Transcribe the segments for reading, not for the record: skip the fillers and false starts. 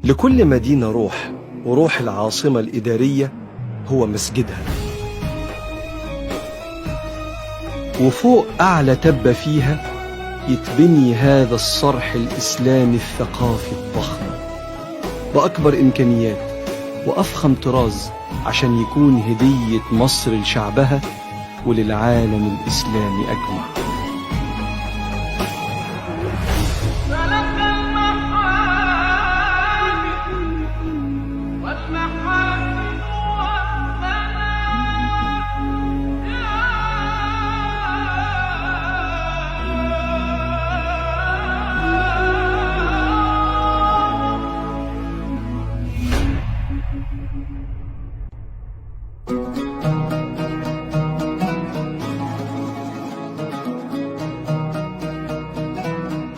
لكل مدينة روح، وروح العاصمة الإدارية هو مسجدها. وفوق أعلى تبة فيها يتبني هذا الصرح الإسلامي الثقافي الضخم بأكبر إمكانيات وأفخم طراز، عشان يكون هدية مصر لشعبها وللعالم الإسلامي أجمع.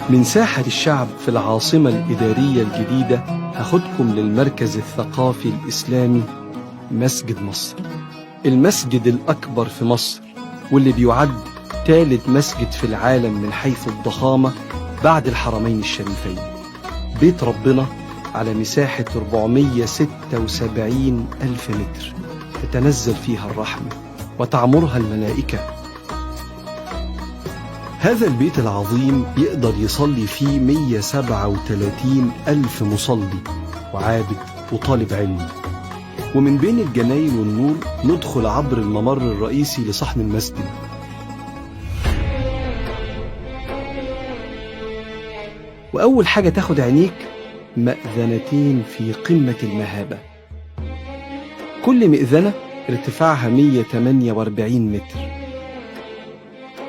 من ساحة الشعب في العاصمة الإدارية الجديدة هاخدكم للمركز الثقافي الإسلامي مسجد مصر، المسجد الأكبر في مصر، واللي بيعد ثالث مسجد في العالم من حيث الضخامة بعد الحرمين الشريفين. بيت ربنا على مساحة 476 ألف متر تتنزل فيها الرحمة وتعمرها الملائكة. هذا البيت العظيم يقدر يصلي فيه 137 ألف مصلي وعابد وطالب علم. ومن بين الجناين والنور ندخل عبر الممر الرئيسي لصحن المسجد. وأول حاجة تاخد عينيك مأذنتين في قمة المهابة، كل مئذنة ارتفاعها 148 متر،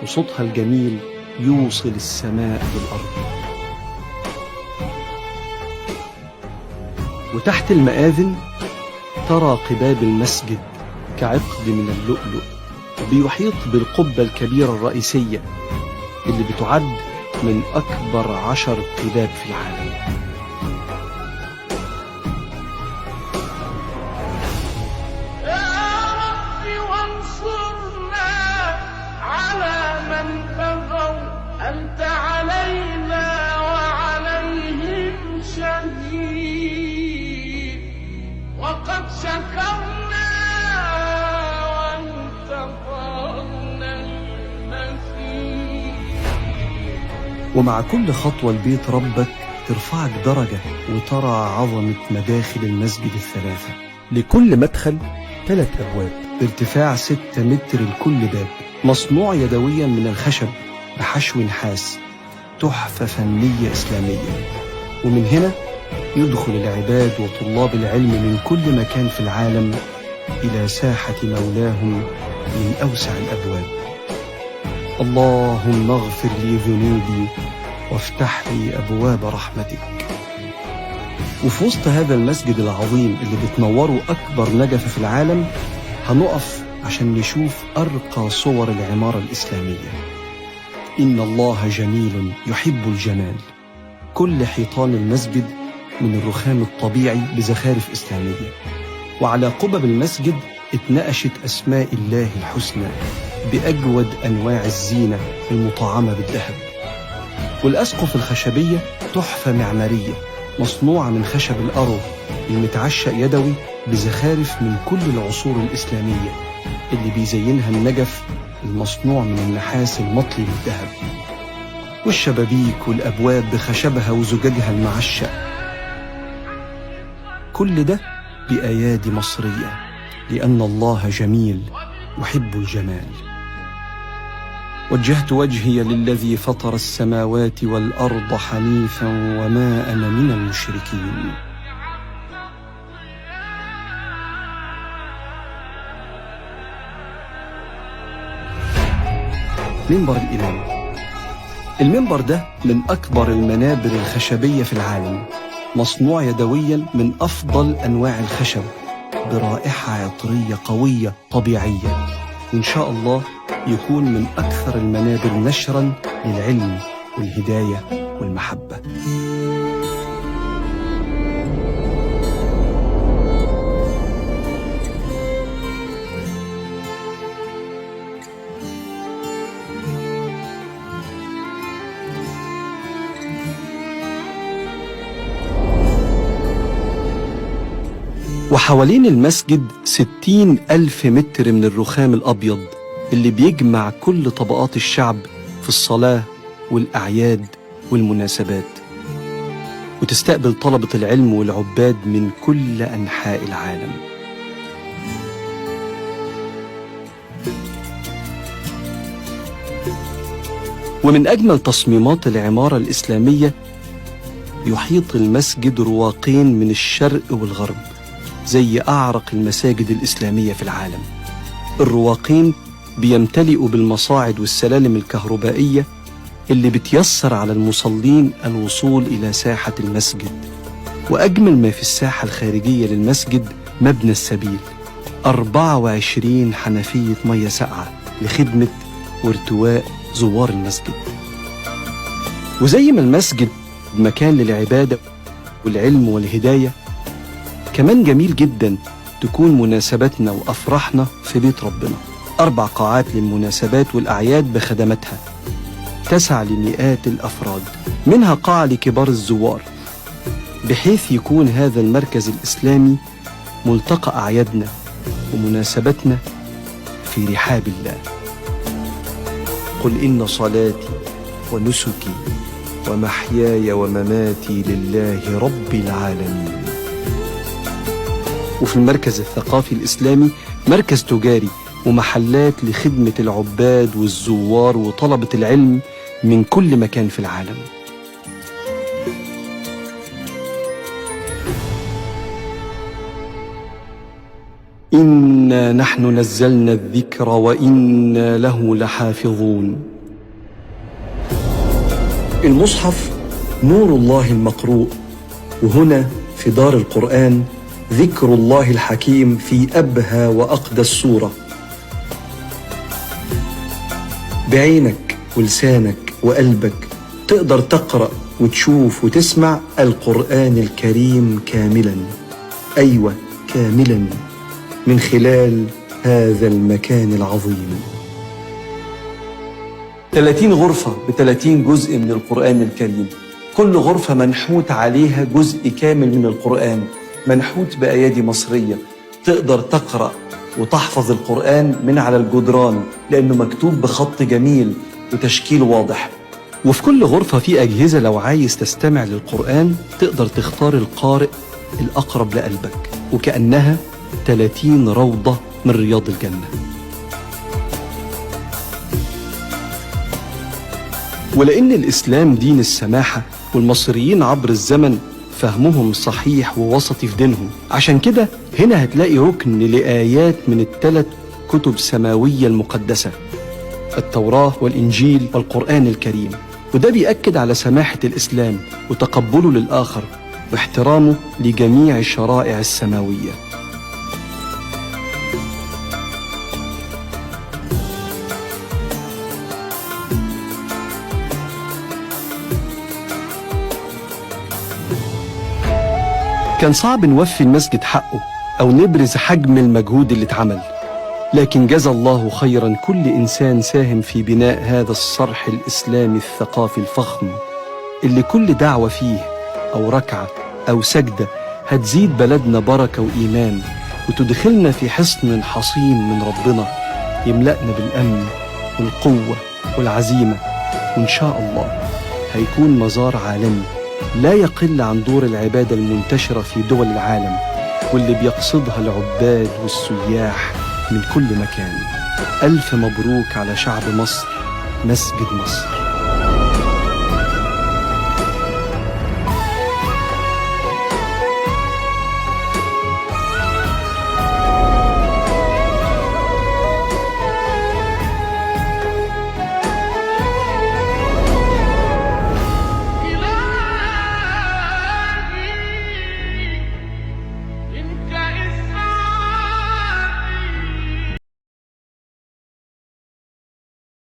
وصوتها الجميل يوصل السماء بالأرض. وتحت المآذن ترى قباب المسجد كعقد من اللؤلؤ بيحيط بالقبة الكبيرة الرئيسية اللي بتعد من أكبر 10 قباب في العالم. أنت علينا وعليهم شهيد، وقد شكرنا وانتظرنا المزيد. ومع كل خطوة البيت ربك ترفعك درجة وترى عظمة مداخل المسجد الثلاثة. لكل مدخل 3 أبواب بارتفاع 6 متر لكل باب، مصنوع يدويا من الخشب بحشو نحاس، تحفة فنية إسلامية. ومن هنا يدخل العباد وطلاب العلم من كل مكان في العالم إلى ساحة مولاهم من أوسع الأبواب. اللهم اغفر لي ذنوبي وافتح لي أبواب رحمتك. وفي وسط هذا المسجد العظيم اللي بتنوره أكبر نجفة في العالم هنقف عشان نشوف أرقى صور العمارة الإسلامية. إن الله جميل يحب الجمال. كل حيطان المسجد من الرخام الطبيعي بزخارف إسلامية، وعلى قبب المسجد اتنقشت أسماء الله الحسنى بأجود أنواع الزينة المطعمة بالذهب. والأسقف الخشبية تحفة معمارية مصنوعة من خشب الأرو المتعشق يدوي بزخارف من كل العصور الإسلامية اللي بيزينها النجف المصنوع من النحاس المطلي بالذهب، والشبابيك والأبواب بخشبها وزجاجها المعشق. كل ده بأيادي مصرية، لأن الله جميل يحب الجمال. وجهت وجهي للذي فطر السماوات والأرض حنيفا وما أنا من المشركين. منبر الإمام. المنبر ده من أكبر المنابر الخشبية في العالم، مصنوع يدويا من أفضل أنواع الخشب برائحة عطرية قوية طبيعية، وإن شاء الله يكون من أكثر المنابر نشرا للعلم والهداية والمحبة. وحوالين المسجد 60,000 متر من الرخام الأبيض اللي بيجمع كل طبقات الشعب في الصلاة والأعياد والمناسبات، وتستقبل طلبة العلم والعباد من كل أنحاء العالم. ومن أجمل تصميمات العمارة الإسلامية يحيط المسجد رواقين من الشرق والغرب زي أعرق المساجد الإسلامية في العالم. الرواقين بيمتلئوا بالمصاعد والسلالم الكهربائية اللي بتيسر على المصلين الوصول إلى ساحة المسجد. وأجمل ما في الساحة الخارجية للمسجد مبنى السبيل، 24 حنفية مية ساقعة لخدمة وارتواء زوار المسجد. وزي ما المسجد مكان للعبادة والعلم والهداية، كمان جميل جدا تكون مناسباتنا وأفراحنا في بيت ربنا. 4 قاعات للمناسبات والأعياد بخدماتها تسع لمئات الأفراد، منها قاعة لكبار الزوار، بحيث يكون هذا المركز الإسلامي ملتقى أعيادنا ومناسباتنا في رحاب الله. قل إن صلاتي ونسكي ومحياي ومماتي لله رب العالمين. وفي المركز الثقافي الإسلامي مركز تجاري ومحلات لخدمة العباد والزوار وطلبة العلم من كل مكان في العالم. إنا نحن نزلنا الذكر وإنا له لحافظون. المصحف نور الله المقروء، وهنا في دار القرآن ذكر الله الحكيم في أبهى وأقدس صورة. بعينك ولسانك وقلبك تقدر تقرأ وتشوف وتسمع القرآن الكريم كاملا، أيوة كاملا، من خلال هذا المكان العظيم. 30 غرفة ب30 جزء من القرآن الكريم، كل غرفة منحوت عليها جزء كامل من القرآن، منحوت بأيادي مصرية. تقدر تقرأ وتحفظ القرآن من على الجدران لأنه مكتوب بخط جميل وتشكيل واضح. وفي كل غرفة في أجهزة لو عايز تستمع للقرآن تقدر تختار القارئ الأقرب لقلبك، وكأنها 30 روضة من رياض الجنة. ولأن الإسلام دين السماحة، والمصريين عبر الزمن فهمهم صحيح ووسطي في دينهم، عشان كده هنا هتلاقي ركن لآيات من ال3 كتب سماوية المقدسة، التوراة والإنجيل والقرآن الكريم. وده بيأكد على سماحة الإسلام وتقبله للآخر واحترامه لجميع الشرائع السماوية. كان صعب نوفي المسجد حقه أو نبرز حجم المجهود اللي اتعمل، لكن جزى الله خيرا كل إنسان ساهم في بناء هذا الصرح الإسلامي الثقافي الفخم، اللي كل دعوة فيه أو ركعة أو سجدة هتزيد بلدنا بركة وإيمان، وتدخلنا في حصن حصين من ربنا يملأنا بالأمن والقوة والعزيمة. وإن شاء الله هيكون مزار عالمي لا يقل عن دور العبادة المنتشرة في دول العالم، واللي بيقصدها العباد والسياح من كل مكان. ألف مبروك على شعب مصر، مسجد مصر.